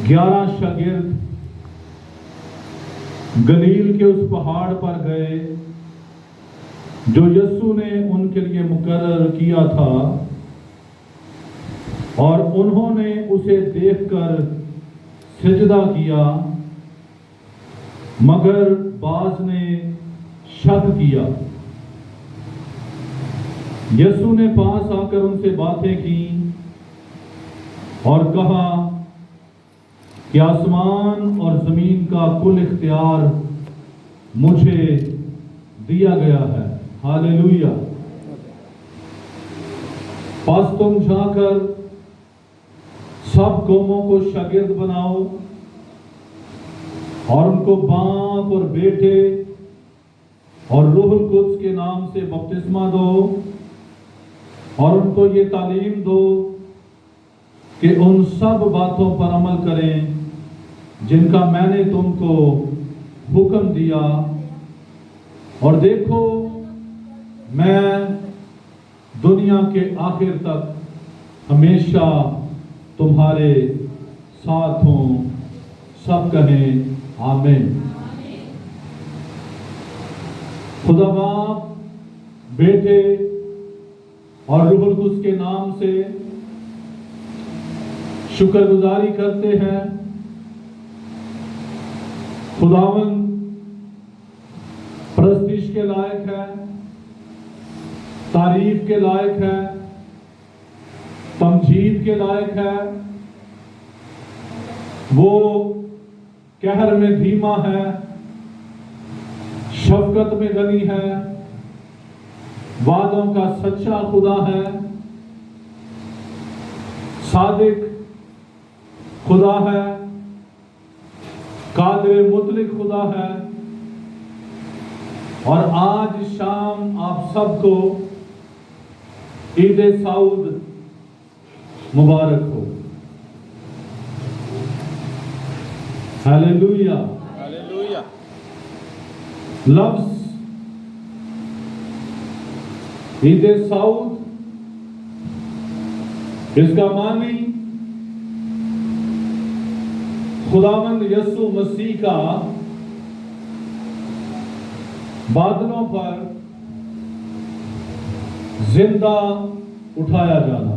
11 शागिर्द गलील के उस पहाड़ पर गए जो यीशु ने उनके लिए मुकर्रर किया था, और उन्होंने उसे देखकर सिजदा किया, मगर बाज ने शक किया। यीशु ने पास आकर उनसे बातें की और कहा कि आसमान और जमीन का कुल इख्तियार मुझे दिया गया है। हालेलुया। बस तुम जाकर सब कौमों को शागिर्द बनाओ और उनको बाप और बेटे और रूहुल कुद्स के नाम से बपतिस्मा दो, और उनको ये तालीम दो कि उन सब बातों पर अमल करें जिनका मैंने तुमको हुक्म दिया, और देखो मैं दुनिया के आखिर तक हमेशा तुम्हारे साथ हूं। सब कहें आमीन। खुदा बाप, बेटे और रूहुल कुद्स के नाम से शुक्रगुजारी करते हैं। खुदावन प्रस्तिश के लायक है, तारीफ के लायक है, तमजीद के लायक है। वो कहर में धीमा है, शफकत में गनी है, वादों का सच्चा खुदा है, सादिक खुदा है, कादिर मुतलिक खुदा है। और आज शाम आप सबको ईद साऊद मुबारक हो। हालेलुया। हालेलुया। लफ्ज ईद साऊद, इसका मानी खुदावंद यीशु मसीह का बादलों पर जिंदा उठाया जाना।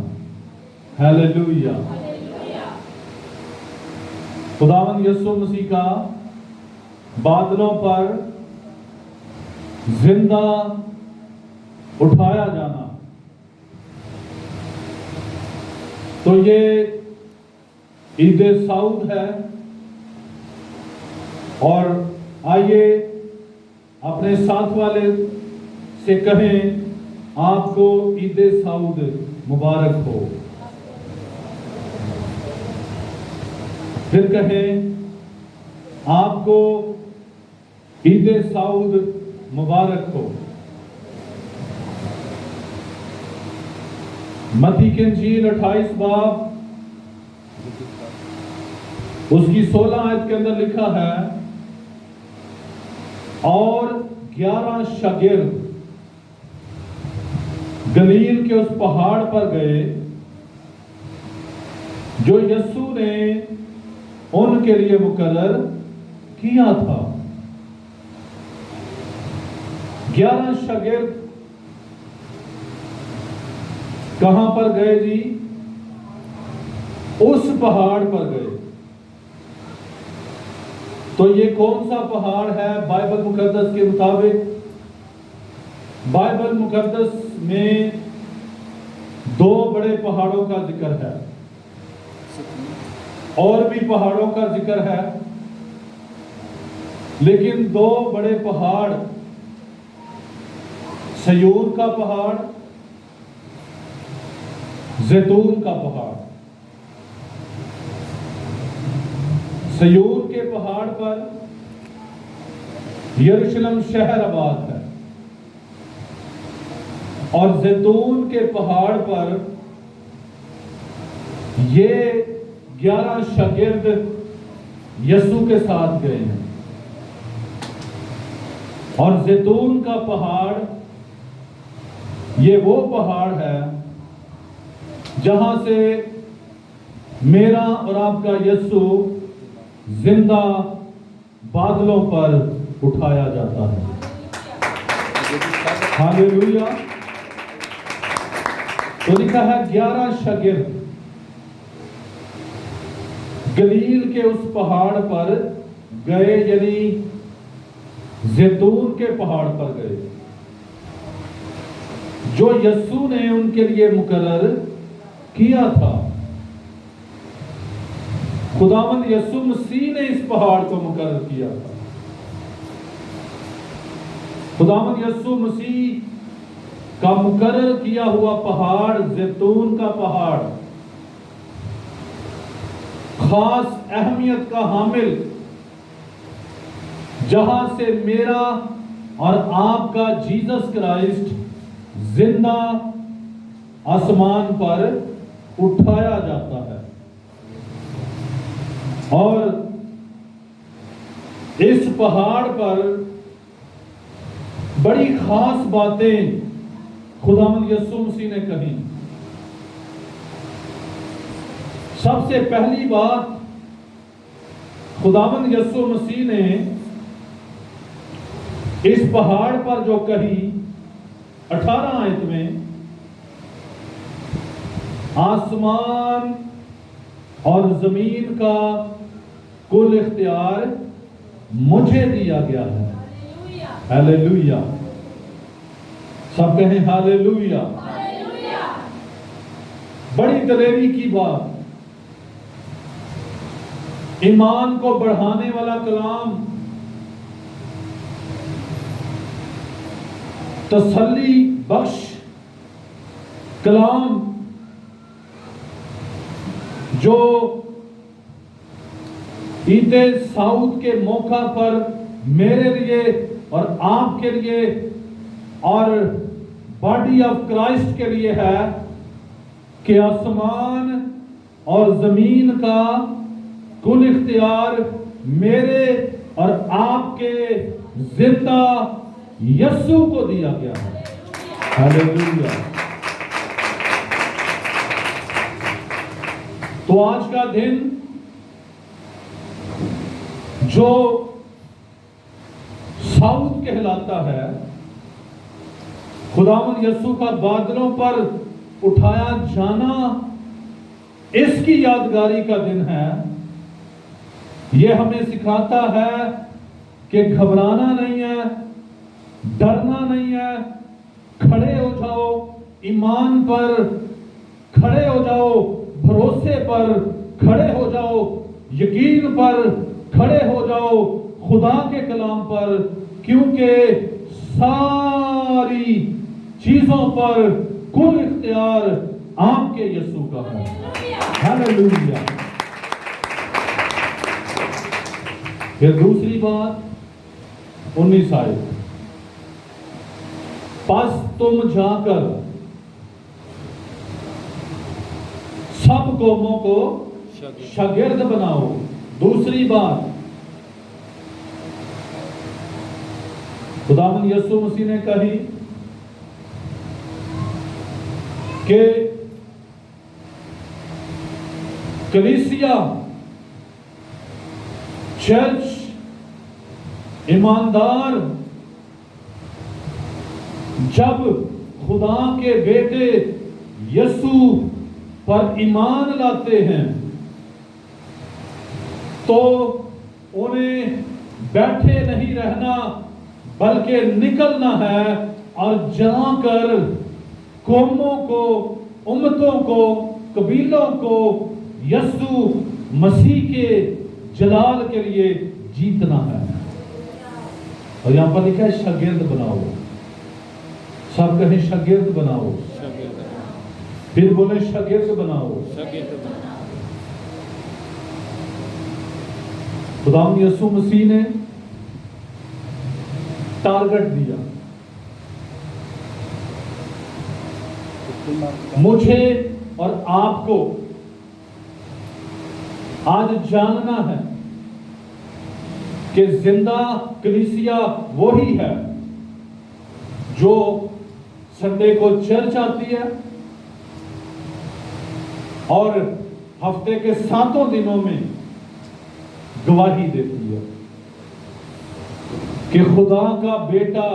हालेलुया। खुदावंद यीशु मसीह का बादलों पर जिंदा उठाया जाना। तो ये ईद साऊद है। और आइए अपने साथ वाले से कहें, आपको ईद साऊद मुबारक हो। फिर कहें, आपको ईद साऊद मुबारक हो। मत्ती की इंजील 28 बाब उसकी 16 आयत के अंदर लिखा है, और 11 शागिर्द गलील के उस पहाड़ पर गए जो यीशु ने उनके लिए मुकर्रर किया था। 11 शागिर्द कहां पर गए जी? उस पहाड़ पर गए। तो ये कौन सा पहाड़ है बाइबल मुकद्दस के मुताबिक? बाइबल मुकद्दस में 2 बड़े पहाड़ों का जिक्र है, और भी पहाड़ों का जिक्र है, लेकिन 2 बड़े पहाड़, सयूर का पहाड़, जैतून का पहाड़। सयूर के पहाड़ पर यरूशलेम शहर आबाद है, और जैतून के पहाड़ पर ये 11 शागिर्द यीशु के साथ गए हैं। और जैतून का पहाड़ ये वो पहाड़ है जहां से मेरा और आपका यीशु जिंदा बादलों पर उठाया जाता है। हालेलुया। तो लिखा है 11 शागिर्द गलील के उस पहाड़ पर गए, यानी जैतून के पहाड़ पर गए, जो यीशु ने उनके लिए मुकर्रर किया था। खुदावंद यीशु मसीह ने इस पहाड़ को मुकर्रर किया था। खुदावंद यीशु मसीह का मुकर्रर किया हुआ पहाड़, जैतून का पहाड़, खास अहमियत का हामिल, जहां से मेरा और आपका जीसस क्राइस्ट जिंदा आसमान पर उठाया जाता है। और इस पहाड़ पर बड़ी खास बातें खुदावंद यीशु मसीह ने कही। सबसे पहली बात खुदावंद यीशु मसीह ने इस पहाड़ पर जो कही 18 आयत में, आसमान और जमीन का कुल इख्तियार मुझे दिया गया है। हालेलुया। सब कहें हालेलुया। बड़ी दलेरी की बात, ईमान को बढ़ाने वाला कलाम, तसल्ली बख्श कलाम, जो ईद साउद के मौका पर मेरे लिए और आपके लिए और बॉडी ऑफ क्राइस्ट के लिए है कि आसमान और जमीन का कुल इख्तियार मेरे और आपके जिंदा यीशु को दिया गया है। हालेलुया। तो आज का दिन जो साउद कहलाता है, खुदावंद यीशु का बादलों पर उठाया जाना, इसकी यादगारी का दिन है। यह हमें सिखाता है कि घबराना नहीं है, डरना नहीं है, खड़े हो जाओ, ईमान पर खड़े हो जाओ, भरोसे पर खड़े हो जाओ, यकीन पर खड़े हो जाओ, खुदा के कलाम पर, क्योंकि सारी चीजों पर कुल इख्तियार आपके यीशु का है। हालेलुया। फिर दूसरी बात 19 आयत, बस तुम जाकर सब कौमों को शागिर्द बनाओ। दूसरी बात खुदावंद यीशु मसीह ने कही कि कलीसिया, चर्च, ईमानदार जब खुदा के बेटे यीशु पर ईमान लाते हैं तो उन्हें बैठे नहीं रहना, बल्कि निकलना है और जाकर कौमों को, उम्मतों को, कबीलों को यीशु मसीह के जलाल के लिए जीतना है। और यहां पर लिखा है शागिर्द बनाओ। सब कहें शागिर्द बनाओ। फिर बोले शागिर्द बनाओ। खुदावंद यीशु मसीह ने टारगेट दिया, मुझे और आपको आज जानना है कि जिंदा कलीसिया वही है जो संडे को चर्च आती है और हफ्ते के 7 दिनों में गवाही देती है कि खुदा का बेटा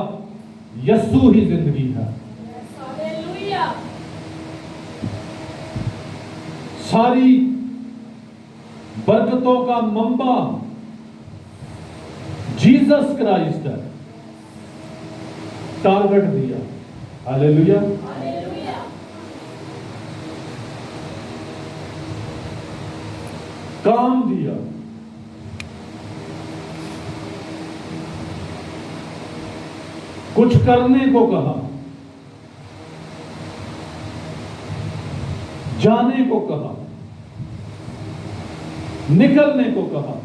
यस्सु ही जिंदगी है। सारी बरकतों का मंबा जीसस क्राइस्ट है। टारगेट दिया, हालेलुया। काम दिया, कुछ करने को कहा, जाने को कहा, निकलने को कहा।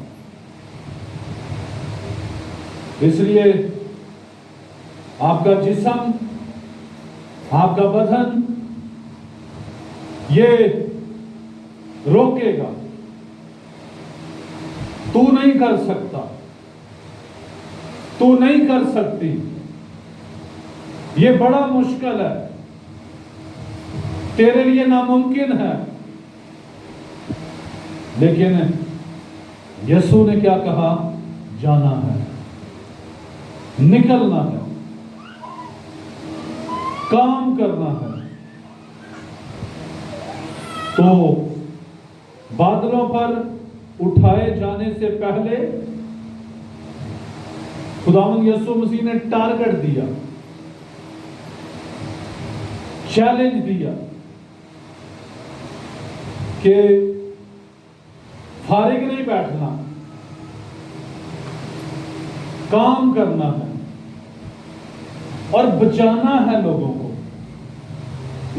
इसलिए आपका जिस्म, आपका बदन ये रोकेगा, तू नहीं कर सकता, तू नहीं कर सकती, ये बड़ा मुश्किल है, तेरे लिए नामुमकिन है। लेकिन यीशु ने क्या कहा? जाना है, निकलना है, काम करना है। तो बादलों पर उठाए जाने से पहले खुदावंद यीशु मसीह ने टारगेट दिया, चैलेंज दिया कि फारिग नहीं बैठना, काम करना है और बचाना है लोगों को,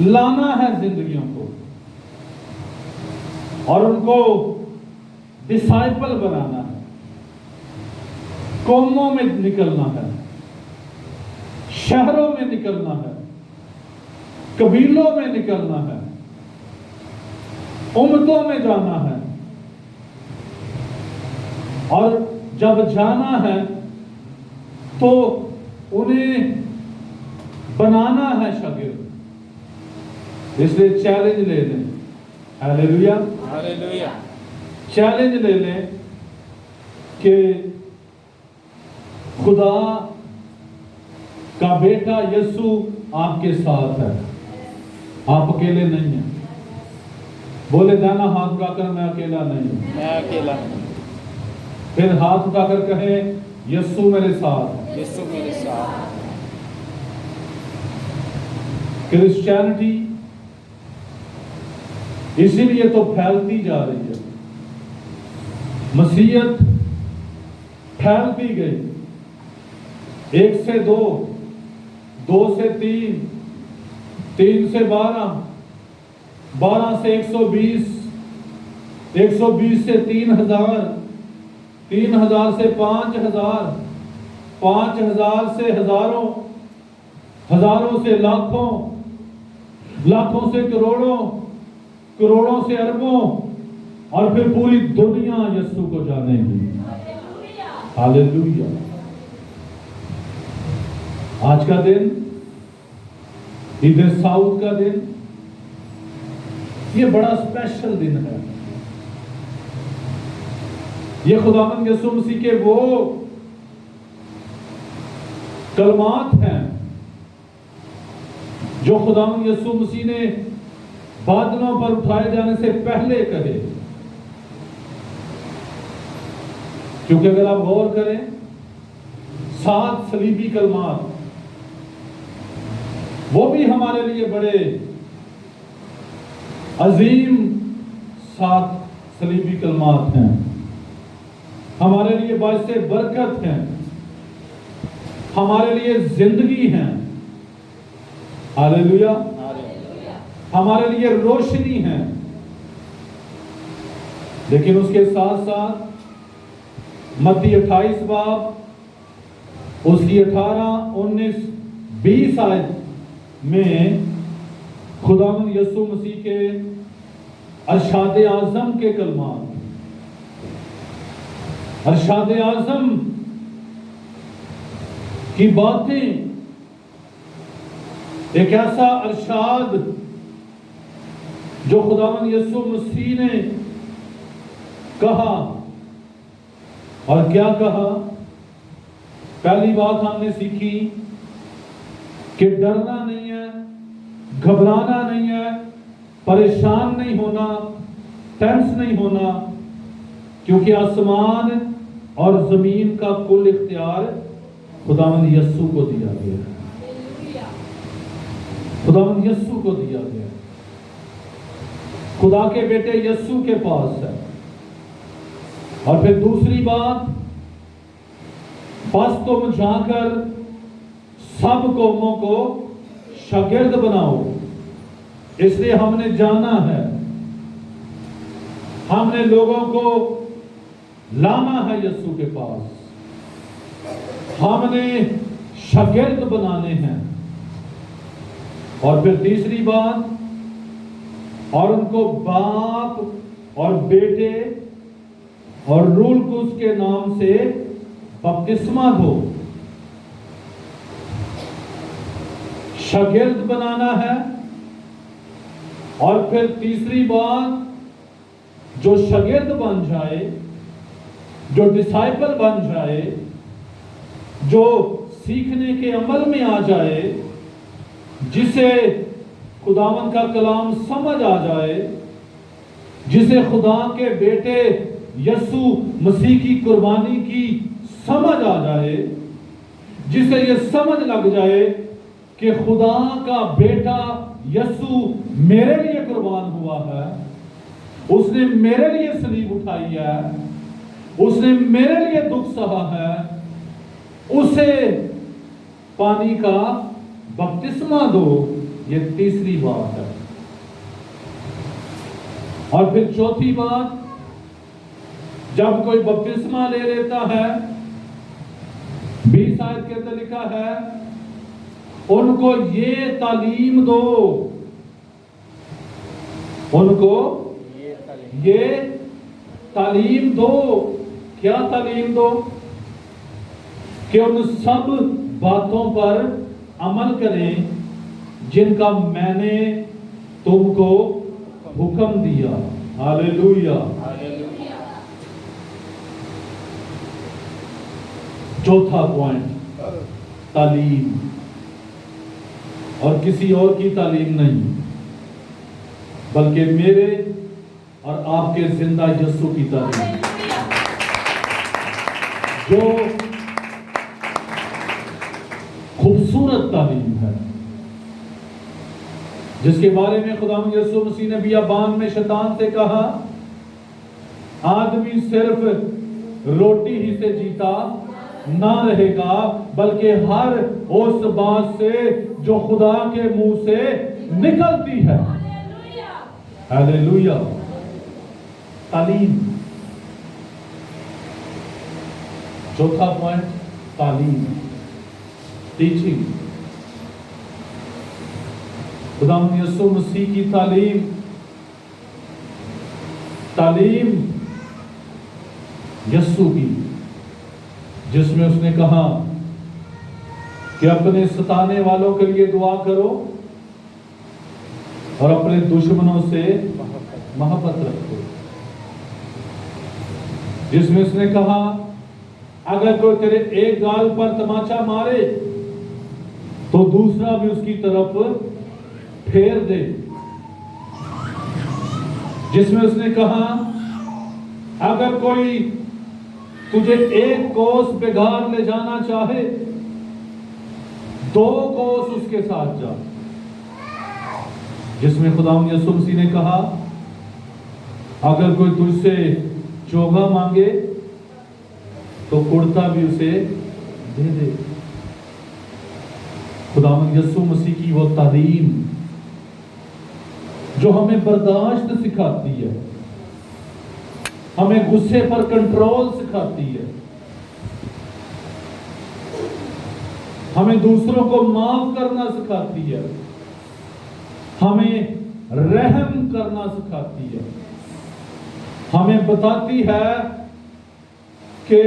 लाना है जिंदगियों को और उनको डिसाइपल बनाना है, कौमों में निकलना है, शहरों में निकलना है, कबीलों में निकलना है, उम्मतों में जाना है। और जब जाना है तो उन्हें बनाना है शागिर्द। इसलिए चैलेंज ले लें, हालेलुया, हालेलुया। चैलेंज ले लें कि खुदा का बेटा यीशु आपके साथ है, आप अकेले नहीं हैं। बोले दाना हाथ उठाकर, मैं अकेला नहीं हूं। मैं अकेला नहीं। फिर हाथ उठाकर कहे, यीशु मेरे साथ है। यीशु मेरे साथ। क्रिश्चियनिटी इसीलिए तो फैलती जा रही है, मसीहत फैलती गई, 1 से 2, 2 से 3, 3 से 12, 12 से 120, 120 से 3000, 3000 से 5000, 5000 से हजारों, हजारों से लाखों, लाखों से करोड़ों, करोड़ों से अरबों और फिर पूरी दुनिया यीशु को जानेगी। हालेलुया। आज का दिन, ईद साउद का दिन, ये बड़ा स्पेशल दिन है। ये खुदावंद यीशु मसीह के वो कलमात हैं जो खुदावंद यीशु मसीह ने बादलों पर उठाए जाने से पहले कहे। क्योंकि अगर आप गौर करें, 7 सलीबी कलमात, वो भी हमारे लिए बड़े अजीम 7 सलीबी कलमात हैं, हमारे लिए बाइसे बरकत हैं, हमारे लिए जिंदगी हैं। हालेलुया। हमारे लिए रोशनी है। लेकिन उसके साथ साथ मत्ती 28 बाब, उसकी 18, 19, 20 आयत में खुदावंद यीशु मसीह के अरशाद आज़म के कलमात, अरशाद आज़म की बातें, एक ऐसा अरशाद जो खुदावंद यीशु मसीह ने कहा, और क्या कहा? पहली बात हमने सीखी कि डरना नहीं है, घबराना नहीं है, परेशान नहीं होना, टेंस नहीं होना, क्योंकि आसमान और जमीन का कुल इख्तियार खुदावंद यीशु को दिया गया है। खुदावंद यीशु को दिया गया है। खुदा के बेटे यीशु के पास है। और फिर दूसरी बात, बस तुम जाकर सब कौमों को शागिर्द बनाओ। इसलिए हमने जाना है, हमने लोगों को लाना है यीशु के पास, हमने शागिर्द बनाने हैं। और फिर तीसरी बात, और उनको बाप और बेटे और रूल कुस के नाम से बपतिस्मा दो। शागिर्द बनाना है। और फिर तीसरी बात, जो शागिर्द बन जाए, जो डिसाइपल बन जाए, जो सीखने के अमल में आ जाए, जिसे खुदावन का कलाम समझ आ जाए, जिसे खुदा के बेटे यीशु मसीह की कुर्बानी की समझ आ जाए, जिसे ये समझ लग जाए कि खुदा का बेटा यीशु मेरे लिए कुर्बान हुआ है, उसने मेरे लिए सलीब उठाई है, उसने मेरे लिए दुख सहा है, उसे पानी का बपतिस्मा दो। ये तीसरी बात है। और फिर चौथी बात, जब कोई बपतिस्मा ले लेता है, 20 आयत के अंदर लिखा है, उनको ये तालीम दो, उनको ये तालीम दो। क्या तालीम दो? कि उन सब बातों पर अमल करें जिनका मैंने तुमको हुक्म दिया। हालेलुया। चौथा पॉइंट, तालीम, और किसी और की तालीम नहीं, बल्कि मेरे और आपके जिंदा यीशु की तालीम, जो खूबसूरत तालीम है, जिसके बारे में खुदा यीशु मसीह ने बियाबान में शैतान से कहा, आदमी सिर्फ रोटी ही से जीता ना रहेगा, बल्कि हर उस बात से जो खुदा के मुंह से निकलती है। हालेलुया। तालीम, चौथा पॉइंट, तालीम, टीचिंग। खुदा यीशु मसीह की तालीम, तालीम यीशु की, जिसमें उसने कहा कि अपने सताने वालों के लिए दुआ करो और अपने दुश्मनों से मोहब्बत रखो। जिसमें उसने कहा, अगर कोई तेरे एक गाल पर तमाचा मारे तो दूसरा भी उसकी तरफ फेर दे। जिसमें उसने कहा, अगर कोई तुझे एक कोस बेगार ले जाना चाहे, 2 कोस उसके साथ जा। जिसमें खुदा यीशु मसीह ने कहा, अगर कोई तुझसे चोगा मांगे तो कुर्ता भी उसे दे दे। खुदा यीशु मसीह की वो तालीम जो हमें बर्दाश्त सिखाती है, हमें गुस्से पर कंट्रोल सिखाती है, हमें दूसरों को माफ करना सिखाती है, हमें रहम करना सिखाती है, हमें बताती है कि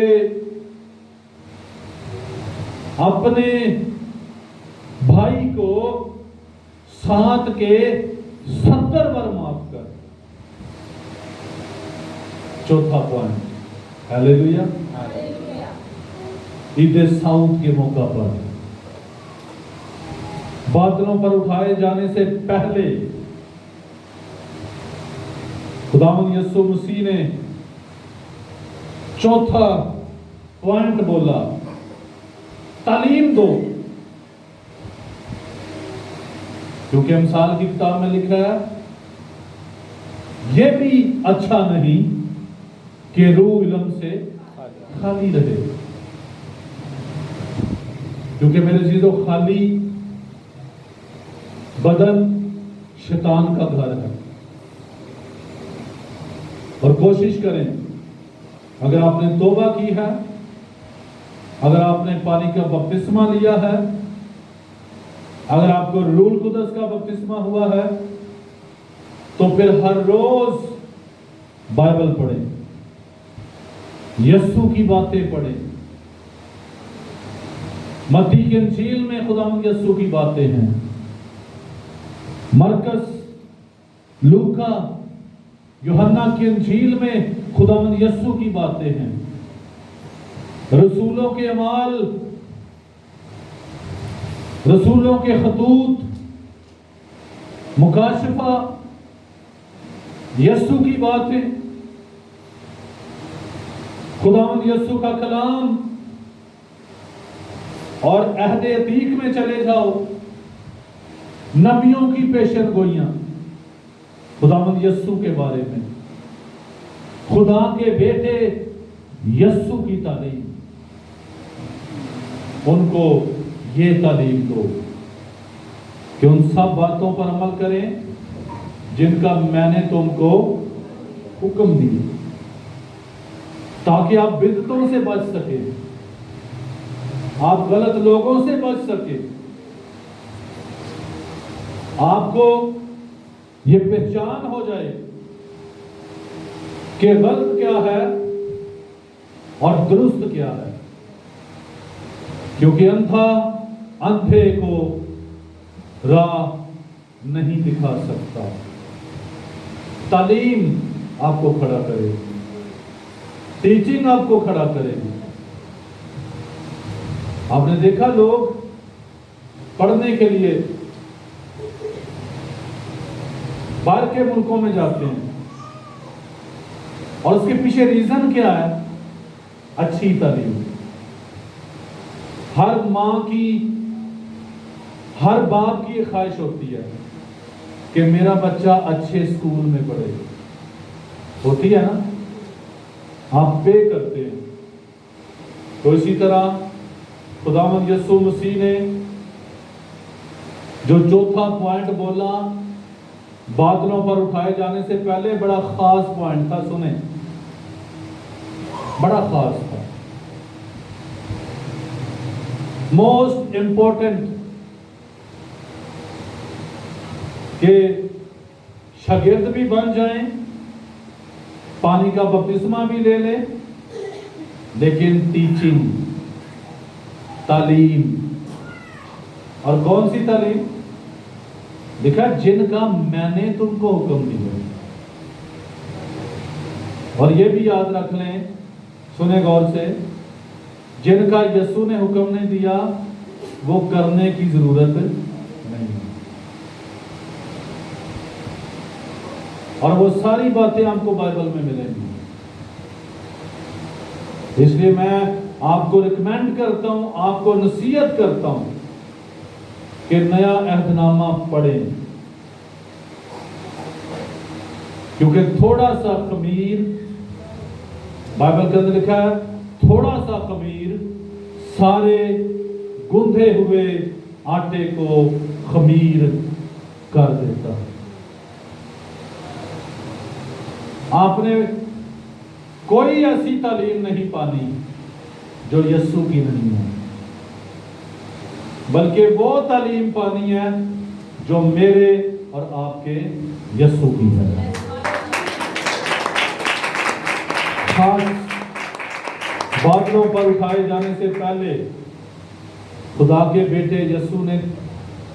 अपने भाई को 7 के 70 बार माफ चौथा पॉइंट, हालेलुया। ईद साउथ के मौका पर बादलों पर उठाए जाने से पहले खुदावंद यीशु मसीह ने चौथा पॉइंट बोला, तालीम दो। क्योंकि अमसाल की किताब में लिखा है, यह भी अच्छा नहीं कि रूह इल्म से खाली रहे। क्योंकि मेरे चीजों, खाली बदन शैतान का घर है। और कोशिश करें, अगर आपने तौबा की है, अगर आपने पानी का बपतिस्मा लिया है, अगर आपको रूह कुदस का बपतिस्मा हुआ है, तो फिर हर रोज बाइबल पढ़ें, यीशु की बातें पढ़ें। मत्ती की इंजील में खुदावंद यीशु की बातें हैं, मरकस, लूका, यूहन्ना की इंजील में खुदावंद यीशु की बातें हैं। रसूलों के अमाल, रसूलों के खतूत, मुकाशफा, यीशु की बातें, खुदावंद यीशु का कलाम। और अहद अतीक में चले जाओ, नबियों की पेशन गोइयां खुदावंद यीशु के बारे में, खुदा के बेटे यीशु की तालीम, उनको ये तालीम दो कि उन सब बातों पर अमल करें जिनका मैंने तुमको हुक्म दिया, ताकि आप बिदअतों से बच सके, आप गलत लोगों से बच सके, आपको ये पहचान हो जाए कि गलत क्या है और दुरुस्त क्या है। क्योंकि अंधा अंधे को राह नहीं दिखा सकता। तालीम आपको खड़ा करेगी, टीचिंग आपको खड़ा करेगी। आपने देखा, लोग पढ़ने के लिए बाहर के मुल्कों में जाते हैं, और उसके पीछे रीजन क्या है? अच्छी तालीम। हर मां की, हर बाप की ख्वाहिश होती है कि मेरा बच्चा अच्छे स्कूल में पढ़े, होती है ना? आप पे करते हैं। तो इसी तरह खुदावंद यीशु मसीह ने जो चौथा पॉइंट बोला, बादलों पर उठाए जाने से पहले, बड़ा खास पॉइंट था। सुने, बड़ा खास था, मोस्ट इंपॉर्टेंट, कि शागिर्द भी बन जाएं, पानी का बपतिस्मा भी ले ले, लेकिन टीचिंग, तालीम। और कौन सी तालीम? लिखा, जिनका मैंने तुमको हुक्म दिया। और ये भी याद रख लें, सुने गौर से, जिनका यीशु ने हुक्म नहीं दिया वो करने की जरूरत नहीं। और वो सारी बातें आपको बाइबल में मिलेंगी। इसलिए मैं आपको रिकमेंड करता हूं, आपको नसीहत करता हूं कि नया अहदनामा पढ़ें, क्योंकि थोड़ा सा खमीर, बाइबल के अंदर लिखा है, थोड़ा सा खमीर सारे गूंधे हुए आटे को खमीर कर देता है। आपने कोई ऐसी तालीम नहीं पानी जो यीशु की नहीं है, बल्कि वो तालीम पानी है जो मेरे और आपके यीशु की है। खास बादलों पर उठाए जाने से पहले खुदा के बेटे यीशु ने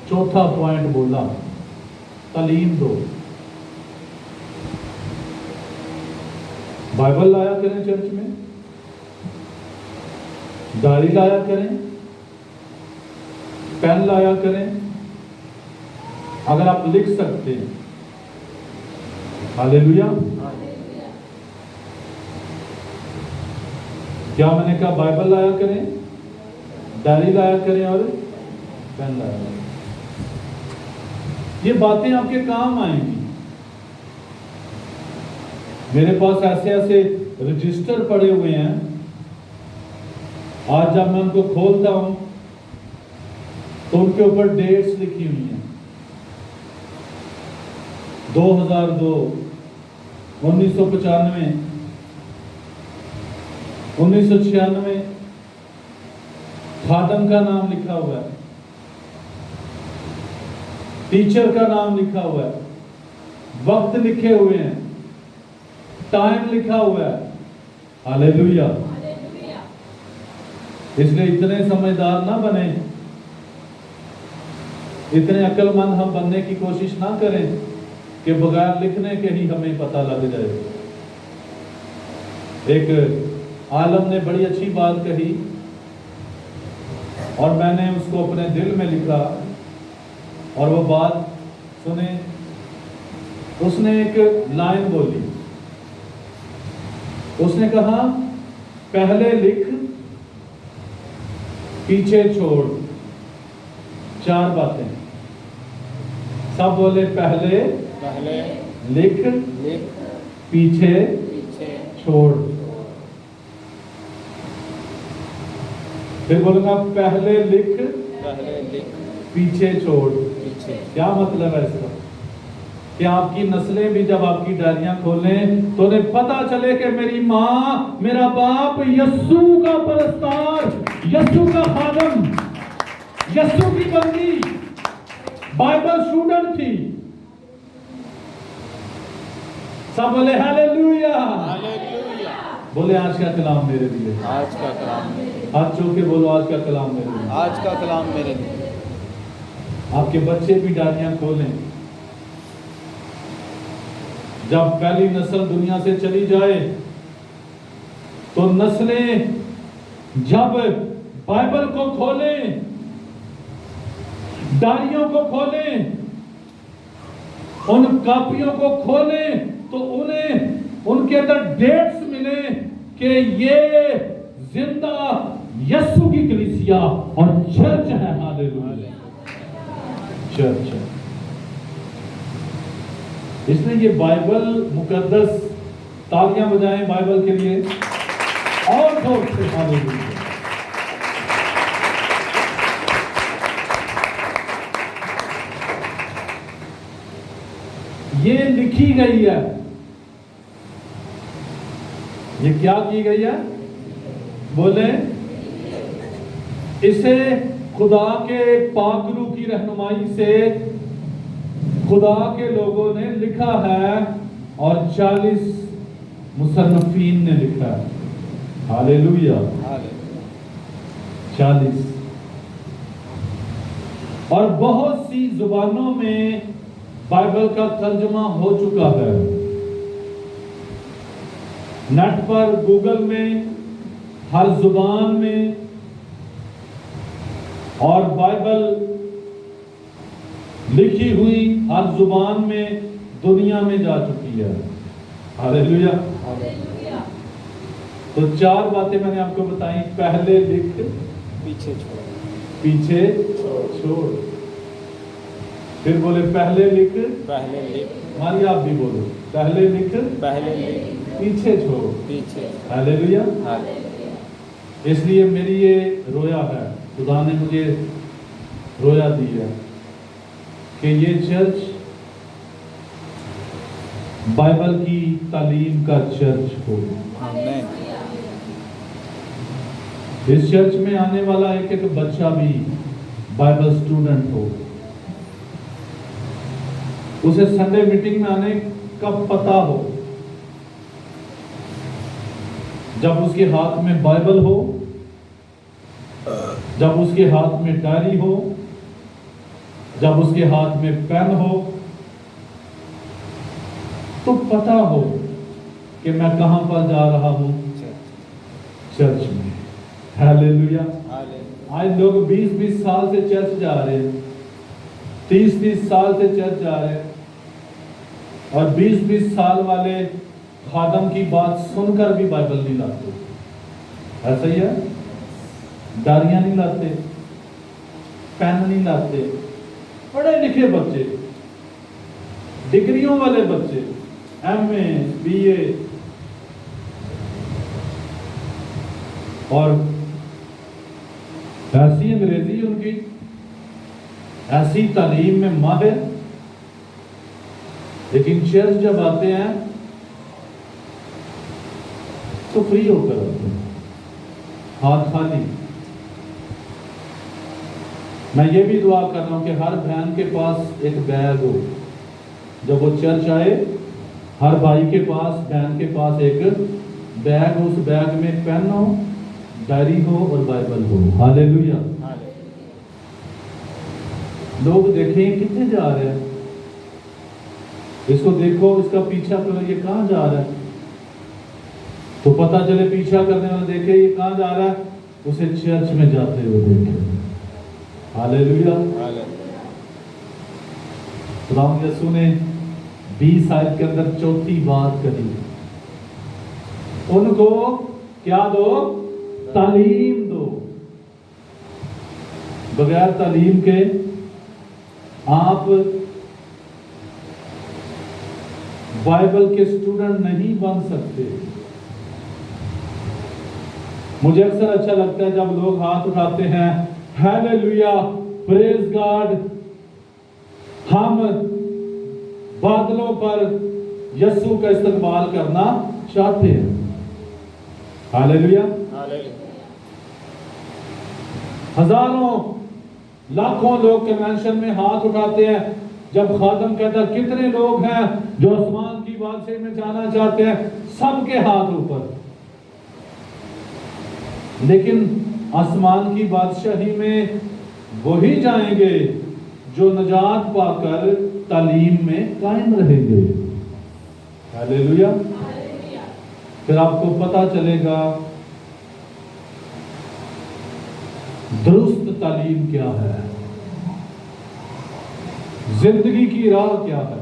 चौथा पॉइंट बोला, तालीम दो। बाइबल लाया करें चर्च में, डायरी लाया करें, पेन लाया करें, अगर आप लिख सकते हैं। हालेलुया। क्या मैंने कहा? बाइबल लाया करें, डायरी लाया करें और पेन लाया करें। ये बातें आपके काम आएंगी। मेरे पास ऐसे ऐसे रजिस्टर पड़े हुए हैं, आज जब मैं उनको खोलता हूं तो उनके ऊपर डेट्स लिखी हुई हैं। 2002, 1995, 1996, खादम का नाम लिखा हुआ है, टीचर का नाम लिखा हुआ है, वक्त लिखे हुए हैं, टाइम लिखा हुआ है। हालेलुया। इसलिए इतने समझदार ना बने, इतने अक्लमंद हम बनने की कोशिश ना करें कि बगैर लिखने के ही हमें पता लग जाए। एक आलम ने बड़ी अच्छी बात कही और मैंने उसको अपने दिल में लिखा, और वो बात सुने। उसने एक लाइन बोली, उसने कहा, पहले लिख पीछे छोड़। 4 बातें। सब बोले, पहले लिख पीछे छोड़। फिर बोलूंगा, पहले लिख पीछे छोड़। क्या मतलब है इसका? कि आपकी नस्लें भी जब आपकी डायरियां खोलें तो उन्हें पता चले कि मेरी माँ, मेरा बाप यस्सु का परस्तार, यस्सु का खादम, यस्सु की बंदी, बाइबल स्टूडेंट थी। सब बोले हालेलुया। बोले, आज का कलाम मेरे लिए। आज का कलाम हाथ चौके बोलो, आज का कलाम मेरे लिए। आज का कलाम मेरे लिए। आपके बच्चे भी डायरियां खोलें। जब पहली नस्ल दुनिया से चली जाए तो नस्लें जब बाइबल को खोलें, डायरियों को खोलें, उन कापियों को खोलें, तो उन्हें उनके अंदर डेट्स मिले कि ये जिंदा यीशु की कलीसिया और चर्च है। हालेलुया। चर्च है। इसलिए ये बाइबल मुकद्दस, तालियां बजाएं बाइबल के लिए और जोर से। हालेलुया। ये लिखी गई है। ये क्या की गई है? बोले, इसे खुदा के पाक रूह की रहनुमाई से खुदा के लोगों ने लिखा है और 40 मुसन्निफीन ने लिखा है। हालेलुया। 40 और बहुत सी जुबानों में बाइबल का तर्जुमा हो चुका है। नेट पर, गूगल में, हर जुबान में, और बाइबल लिखी हुई हर जुबान में दुनिया में जा चुकी है। हालेलुया। तो 4 बातें मैंने आपको बताई। पहले लिख पीछे छोड़। पीछे छोड़। फिर बोले, पहले लिख मारिया, आप भी बोलो, पहले लिख पीछे छोड़। पीछे। हालेलुया। इसलिए मेरी ये रोया है, खुदा ने मुझे रोया दी है कि ये चर्च बाइबल की तालीम का चर्च हो। आमीन। इस चर्च में आने वाला एक एक बच्चा भी बाइबल स्टूडेंट हो। उसे संडे मीटिंग में आने का पता हो। जब उसके हाथ में बाइबल हो, जब उसके हाथ में डायरी हो, जब उसके हाथ में पेन हो, तो पता हो कि मैं कहां पर जा रहा हूं? चर्च। चर्च में। हालेलुया। हालेलुया। आज लोग 20-20 साल से चर्च जा रहे हैं, 30-30 साल से चर्च जा रहे हैं, और 20-20 साल वाले खादम की बात सुनकर भी बाइबल नहीं लाते। ऐसा ही है, डायरियां नहीं लाते, पेन नहीं लाते, पढ़े लिखे बच्चे, डिग्रियों वाले बच्चे, MA BA, और ऐसी अंग्रेजी उनकी, ऐसी तालीम में माहिर, लेकिन चर्च जब आते हैं तो फ्री होकर आते हैं, हाथ खाली। मैं ये भी दुआ कर रहा हूं कि हर बहन के पास एक बैग हो, जब वो चर्च आए, हर भाई के पास, बहन के पास एक बैग हो, उस बैग में पेन हो, डायरी हो और बाइबल हो। हालेलुया। लोग देखें कितने जा रहे हैं, इसको देखो, इसका पीछा करो, ये कहां जा रहा है, तो पता चले पीछा करने वाले देखे ये कहां जा रहा है, उसे चर्च में जाते हुए देखे। हालेलुया। खुदावंद यीशु ने 20 आयत के अंदर चौथी बात कही, उनको क्या दो? तालीम दो। बगैर तालीम के आप बाइबल के स्टूडेंट नहीं बन सकते। मुझे अक्सर अच्छा लगता है जब लोग हाथ उठाते हैं, हालेलुया, प्रेज गॉड, हम बादलों पर यीशु का इस्तेमाल करना चाहते हैं। हालेलुया। हजारों लाखों लोग कन्वेंशन में हाथ उठाते हैं, जब खादम कहता है कितने लोग हैं जो आसमान की बादशाही में जाना चाहते हैं, सबके हाथ ऊपर। लेकिन आसमान की बादशाही में वही जाएंगे जो नजात पाकर तालीम में कायम रहेंगे। हालेलुया। फिर आपको पता चलेगा दुरुस्त तालीम क्या है, जिंदगी की राह क्या है,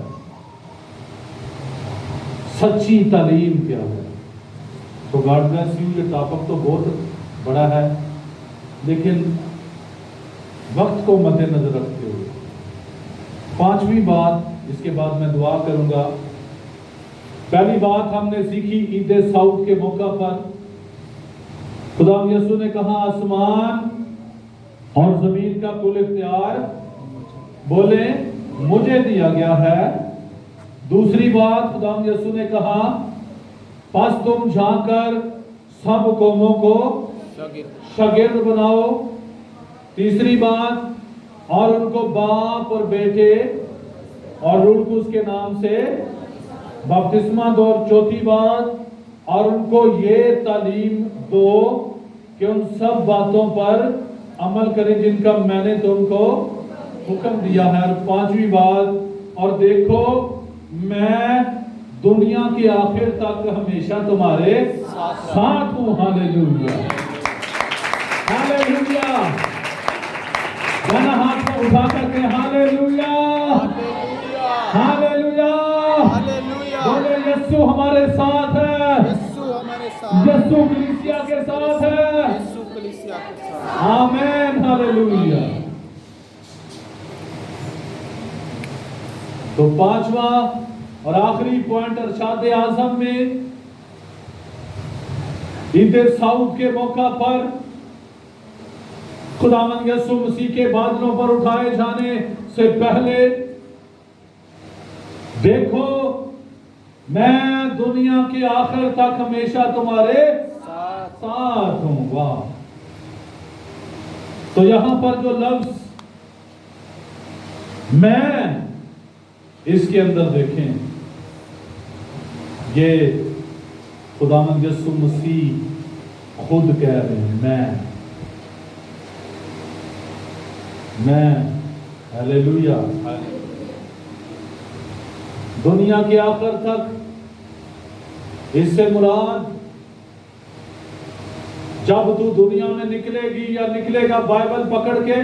सच्ची तालीम क्या है। तो गॉड ब्लेस यू। ये टॉपिक तो बहुत बड़ा है, लेकिन वक्त को मद्देनजर रखते हुए पांचवी बात, इसके बाद मैं दुआ करूंगा। पहली बात हमने सीखी ईद साउद के मौका पर खुदा यीशु ने कहा आसमान और जमीन का कुल इख्तियार बोले मुझे दिया गया है। दूसरी बात खुदा यीशु ने कहा बस तुम जाकर सब कौमों को शागिर्द बनाओ। तीसरी बात, और उनको बाप और बेटे और रूह कुद्स के नाम से बपतिस्मा दो। और चौथी बात, और उनको ये तालीम दो कि उन सब बातों पर अमल करें जिनका मैंने तुमको हुक्म दिया है। और पांचवी बात, और देखो मैं दुनिया के आखिर तक हमेशा तुम्हारे साथ हूं। Hallelujah, hallelujah. दोनों हाथ को उठा करके हालेलुया, हालेलुया, बोले यीशु हमारे साथ है, यीशु कलीसिया के साथ है। आमीन, हालेलुया। तो पांचवा और आखिरी पॉइंट अरशाद आज़म में ईद साउद के मौका पर खुदावंद यीशु मसीह के बादलों पर उठाए जाने से पहले देखो मैं दुनिया के आखिर तक हमेशा तुम्हारे साथ हूं। वाह। तो यहां पर जो लफ्ज मैं, इसके अंदर देखें, ये खुदावंद यीशु मसीह खुद कह रहे हैं मैं। हालेलुया। दुनिया के आखिर तक इससे मुराद जब तू दुनिया में निकलेगी या निकलेगा बाइबल पकड़ के,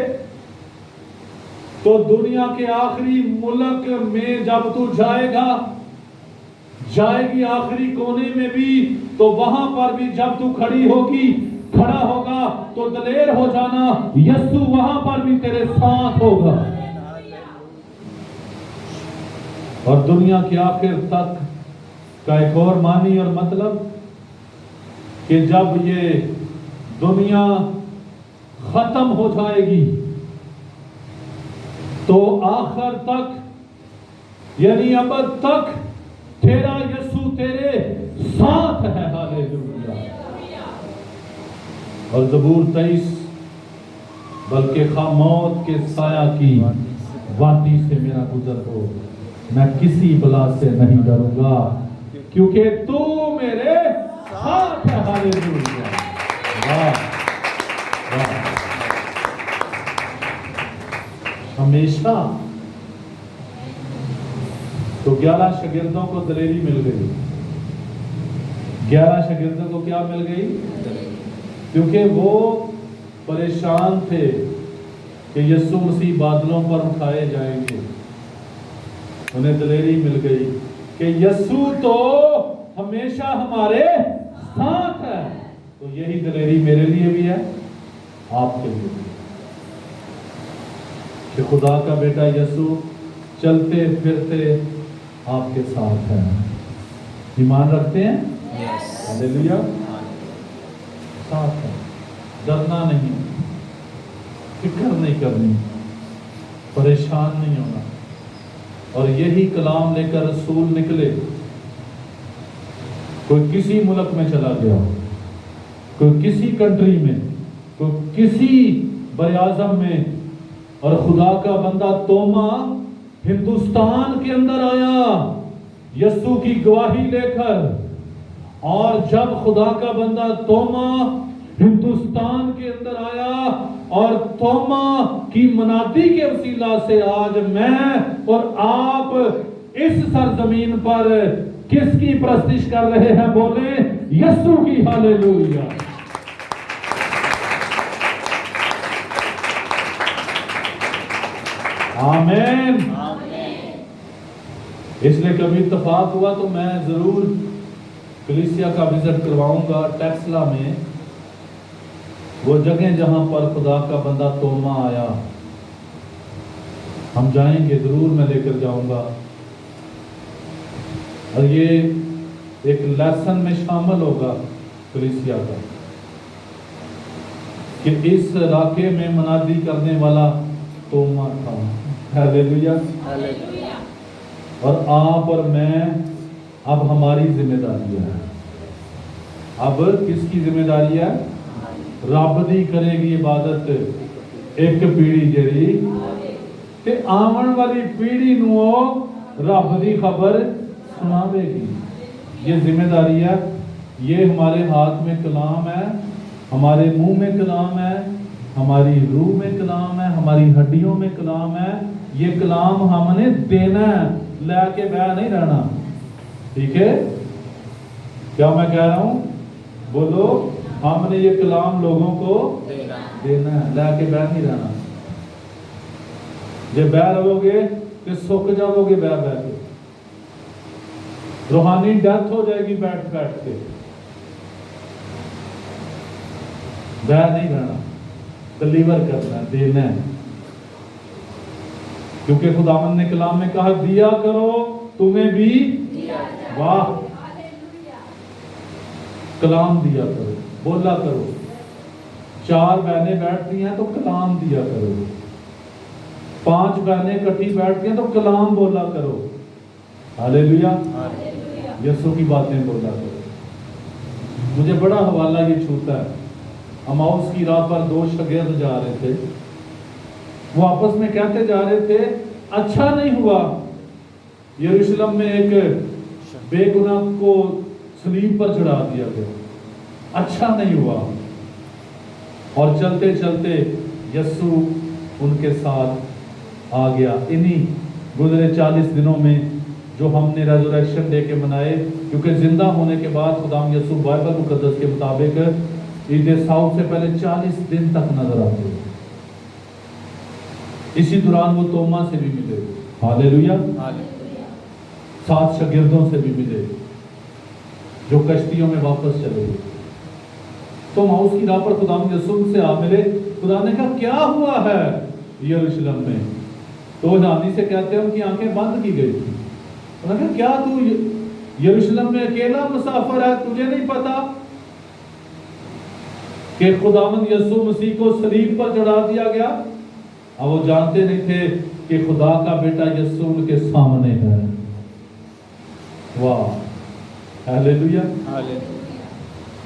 तो दुनिया के आखिरी मुल्क में जब तू जाएगी आखिरी कोने में भी, तो वहां पर भी जब तू खड़ा होगा तो दलेर हो जाना, यीशु वहां पर भी तेरे साथ होगा। और दुनिया के आखिर तक का एक और मानी और मतलब कि जब ये दुनिया खत्म हो जाएगी तो आखिर तक यानी अबद तक तेरा यीशु तेरे साथ है। हालेलुया। और ज़बूर 23, बल्कि मौत के साया की वादी से मेरा गुजर हो, मैं किसी बला से नहीं डरूंगा, क्योंकि तू मेरे साथ है। हालेलुया। वाह वाह। हमेशा तो 11 शागिर्दों को दलेरी मिल गई। 11 शागिर्दों को क्या मिल गई? क्योंकि वो परेशान थे कि यीशु मसीह बादलों पर उठाए जाएंगे। उन्हें दलेरी मिल गई कि यीशु तो हमेशा हमारे साथ है। तो यही दलेरी मेरे लिए भी है, आपके लिए भी, कि खुदा का बेटा यीशु चलते फिरते आपके साथ है। ईमान रखते हैं? हालेलुया। साथ है, डरना नहीं, फिक्र नहीं करनी, परेशान नहीं होना। और यही कलाम लेकर रसूल निकले। कोई किसी मुल्क में चला गया, कोई किसी कंट्री में, कोई किसी बयाज़म में, और खुदा का बंदा तोमा हिंदुस्तान के अंदर आया यीशु की गवाही लेकर। और जब खुदा का बंदा तोमा हिंदुस्तान के अंदर आया, और तोमा की मनादी के वसीला से आज मैं और आप इस सरजमीन पर किसकी प्रस्तिश कर रहे हैं? बोले यीशु की। हालेलुया। आमीन। इसलिए कभी इत्तेफाक हुआ तो मैं जरूर कलीसिया का विजिट करवाऊंगा टेक्सला में, वो जगह जहां पर खुदा का बंदा तोमा आया। हम जाएंगे, जरूर मैं लेकर जाऊंगा। और ये एक लेसन में शामिल होगा कलीसिया का कि इस इलाके में मनादी करने वाला तोमा था। हालेलुया। और आप और मैं, अब हमारी जिम्मेदारी है। अब किसकी जिम्मेदारी है? रब दी करेगी इबादत एक पीढ़ी जड़ी ते आवन वाली पीढ़ी नू रब दी खबर सुनावेगी। ये जिम्मेदारी है। ये हमारे हाथ में कलाम है, हमारे मुंह में कलाम है, हमारी रूह में कलाम है, हमारी हड्डियों में कलाम है। ये कलाम हमने देना है, लेके बह नहीं रहना। ठीक है? क्या मैं कह रहा हूं? बोलो, हमने ये कलाम लोगों को देना है, लेके बह नहीं रहना। जब बह रहोगे तो सुख जाओगे बह बह के, रूहानी डेथ हो जाएगी बैठ बैठ के। बह नहीं रहना, डिलीवर करना, देना है। क्योंकि खुदावन ने कलाम में कहा, दिया करो तुम्हें भी वाह, कलाम दिया करो, बोला करो। 4 बहनें बैठती हैं तो कलाम दिया करो, 5 बहनें इकट्ठी बैठती हैं तो कलाम बोला करो। हालेलुया। यीशु की बातें बोला करो। मुझे बड़ा हवाला ये छूता है। अमाउस की राह पर 2 शागिर्द जा रहे थे। वो आपस में कहते जा रहे थे, अच्छा नहीं हुआ यरूशलेम में एक बेगुनाह को सलीब पर चढ़ा दिया गया, अच्छा नहीं हुआ। और चलते चलते यीशु उनके साथ आ गया। इन्हीं गुजरे 40 दिनों में जो हमने रेजरेक्शन डे के मनाए, क्योंकि जिंदा होने के बाद खुदाम यसू बाइबल मुकद्दस के मुताबिक ईद साउद से पहले 40 दिन तक नजर आते। इसी दौरान वो तोमा से भी मिले, हालेलुया, 7 शागिर्दों से भी मिले जो कश्तियों में वापस चले गए। तो माउस की राह पर खुदाम यसू से आ मिले। खुदा ने कहा क्या हुआ है यरूशलेम में? तो नानी से कहते हैं उनकी आंखें बंद की गई थी। उन्होंने कहा क्या तू यरूशलेम में अकेला मुसाफिर है, तुझे नहीं पता कि खुदावंद यसू मसीह को सलीब पर चढ़ा दिया गया? अब वो जानते नहीं थे कि खुदा का बेटा यसू उनके सामने है। वाह, हालेलुया।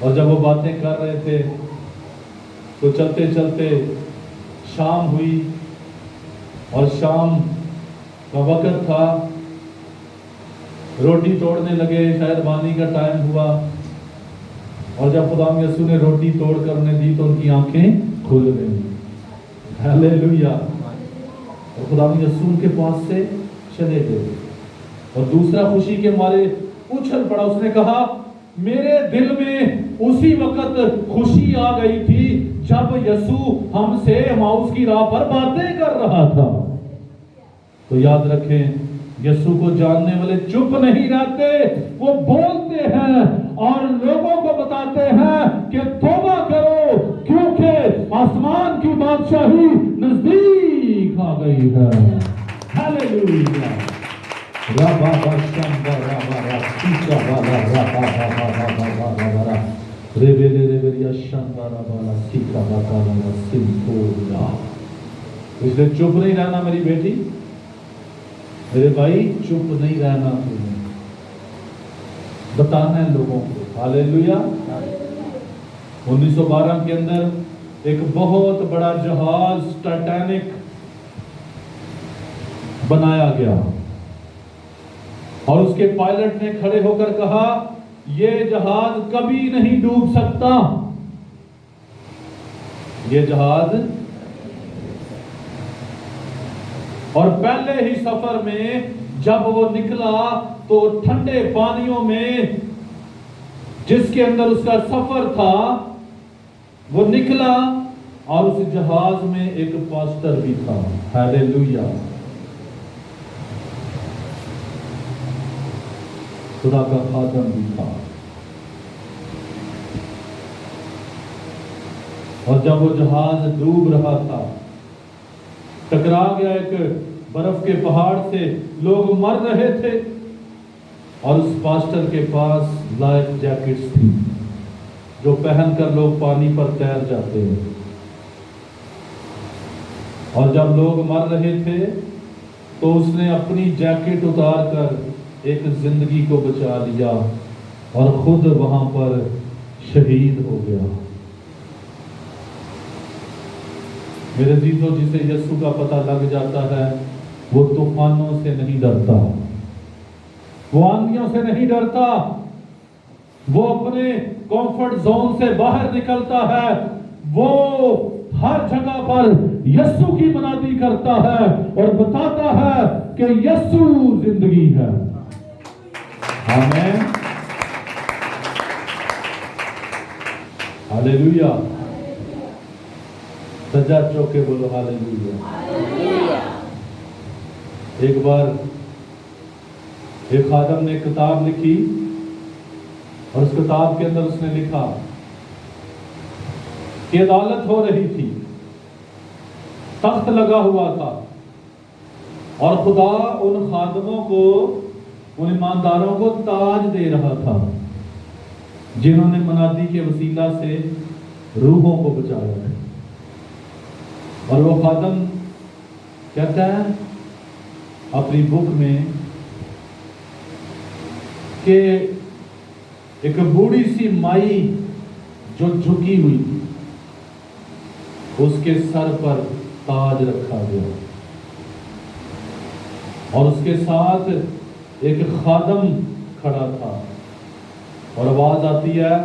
और जब वो बातें कर रहे थे तो चलते चलते शाम हुई और शाम का वक्त था, रोटी तोड़ने लगे, शायद वानी का टाइम हुआ। और जब खुदाम यसू ने रोटी तोड़कर उन्हें दी तो उनकी आंखें खुल गई, हालेलुया। और खुदाम यसू उनके पास से चले गए और दूसरा खुशी के मारे उछल पड़ा। उसने कहा मेरे दिल में उसी वक्त खुशी आ गई थी जब यसू हमसे एमाउस की राह पर बातें कर रहा था। तो याद रखें, यसू को जानने वाले चुप नहीं रहते, वो बोलते हैं और लोगों को बताते हैं कि तौबा करो क्योंकि आसमान की बादशाही नजदीक आ गई है। हालेलुया। राबा शंबा राबा रासीका वाला राबा राबा राबा राबा राबा रेबेले रेबेलिया शंबा राबा रासीका वाला राबा सिंपोला। इसलिए चुप नहीं रहना मेरी बेटी, मेरे भाई, चुप नहीं रहना, तुम्हें बताना है लोगों को। हालेलुया। 1912 के अंदर एक बहुत बड़ा जहाज टाइटैनिक बनाया गया और उसके पायलट ने खड़े होकर कहा यह जहाज कभी नहीं डूब सकता, यह जहाज। और पहले ही सफर में जब वो निकला तो ठंडे पानियों में जिसके अंदर उसका सफर था वो निकला और उस जहाज में एक पास्टर भी था। हालेलुया। खुदा का खादम भी था। और जब वो जहाज डूब रहा था, टकरा गया एक बर्फ के पहाड़ से, लोग मर रहे थे और उस पास्टर के पास लाइफ जैकेट्स थी जो पहनकर लोग पानी पर तैर जाते हैं। और जब लोग मर रहे थे तो उसने अपनी जैकेट उतार कर एक जिंदगी को बचा लिया और खुद वहां पर शहीद हो गया। मेरे जीजों, जिसे यीशु का पता लग जाता है वो तूफानों से नहीं डरता, वो आंधियों से नहीं डरता, वो अपने कंफर्ट जोन से बाहर निकलता है, वो हर जगह पर यीशु की मनादी करता है और बताता है कि यीशु जिंदगी है। आमीन, हालेलुया। सजा चौके बोलो हालेलुया। एक बार एक खादम ने किताब लिखी और उस किताब के अंदर उसने लिखा कि अदालत हो रही थी, तख्त लगा हुआ था और खुदा उन खादमों को, उन ईमानदारों को ताज दे रहा था जिन्होंने मनादी के वसीला से रूहों को बचाया है। और वो खादम कहता है अपनी बुक में कि एक बूढ़ी सी माई जो झुकी हुई थी उसके सर पर ताज रखा गया और उसके साथ एक खादम खड़ा था और आवाज आती है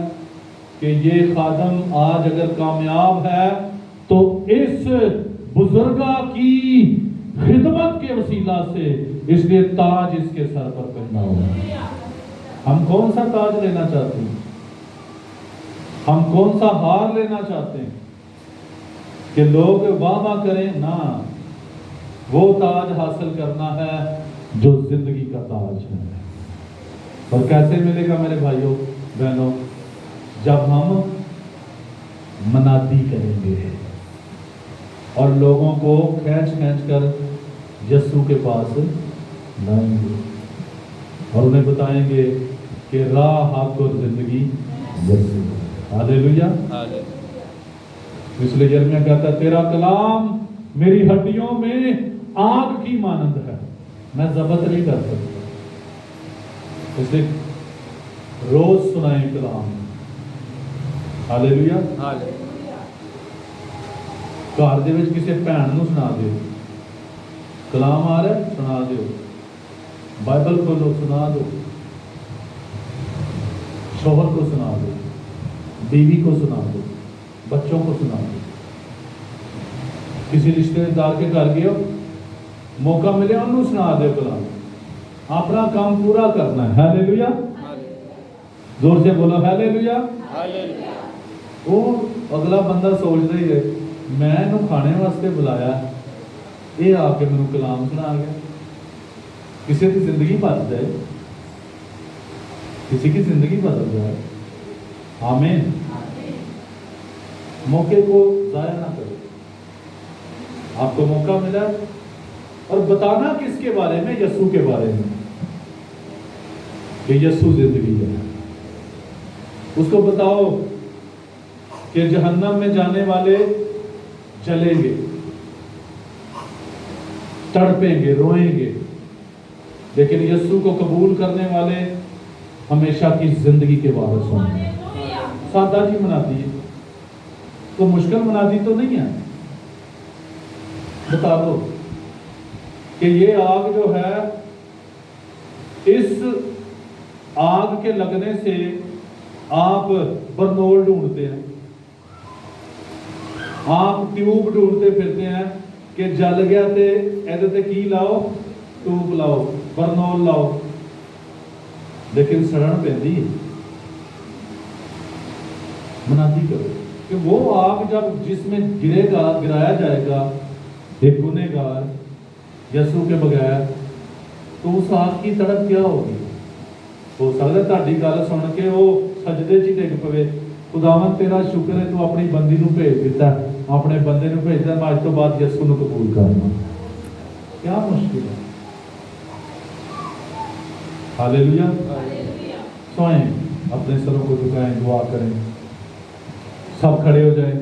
कि ये खादम आज अगर कामयाब है तो इस बुजुर्गा की खिदमत के वसीला से, इसलिए ताज इसके सर पर पहना होगा। हम कौन सा ताज लेना चाहते हैं? हम कौन सा हार लेना चाहते हैं कि लोग वाह वाह करें? ना, वो ताज हासिल करना है जो जिंदगी का ताज है। और कैसे मिलेगा मेरे भाइयों बहनों? जब हम मनादी करेंगे और लोगों को खींच खींच कर यीशु के पास लाएंगे और उन्हें बताएंगे कि राह, हक और जिंदगी यीशु है। हालेलुया। इसलिए यिर्मयाह कहता है, तेरा कलाम मेरी हड्डियों में आग की मानंद है, मैं जब्त नहीं कर सकता। इसलिए रोज सुनाए कलाम। हालेलुया। घर ਦੇ ਵਿੱਚ ਕਿਸੇ ਭੈਣ ਨੂੰ ਸੁਣਾ ਦਿਓ, ਕਲਾਮ ਆ ਰਿਹਾ ਸੁਣਾ ਦਿਓ, बाइबल खोलो सुना दो, शोहर को सुना दो, बीवी को सुना दो, बच्चों को सुना दो। किसी रिश्तेदार के घर गए हो, मौका मिले उन्होंने सुना दो कलाम। अपना काम पूरा करना है। हालेलुया। जोर से बोलो हालेलुया। वो अगला बंदा सोचता ही है, मैं इन्हू खाने वास्ते बुलाया, ये आके मैनू कलाम सुना गया। किसी की जिंदगी बदल जाए, किसी की जिंदगी बदल जाए। आमीन। मौके को जाया ना करो। आपको मौका मिला और बताना किसके बारे में? यीशु के बारे में, कि यीशु जिंदगी है। उसको बताओ कि जहन्नम में जाने वाले जलेंगे, तड़पेंगे, रोएंगे, लेकिन यीशु को कबूल करने वाले हमेशा की जिंदगी के वारिस होंगे। सादा जी मनाती है तो मुश्किल मनाती तो नहीं है। बता दो कि ये आग जो है, इस आग के लगने से आप बरनोल ढूंढते हैं, आप ट्यूब ढूंढते फिरते हैं कि जल गया ते एदे ते की लाओ, ट्यूब लाओ, बरनोल लाओ, लेकिन सड़न पैंदी है। मनादी करो कि वो आग जब जिसमें गिरेगा, गिराया जाएगा एक गुनहगार यीशु के बगैर, तो उस आग की तड़प क्या होगी? हो सकता ਤੁਹਾਡੀ ਗੱਲ सुन के वो सजदे 'ਚ डिग पवे, खुदावन तेरा शुक्र है तू अपनी बंदी नूं भेज दिता, अपने बंदे नूं भेजदा, मैं अज तो बाद यीशु नूं कबूल करना। क्या मुश्किल है। हालेलुया। सोएं, अपने सरों को झुकाएं, दुआ करें, सब खड़े हो जाएं।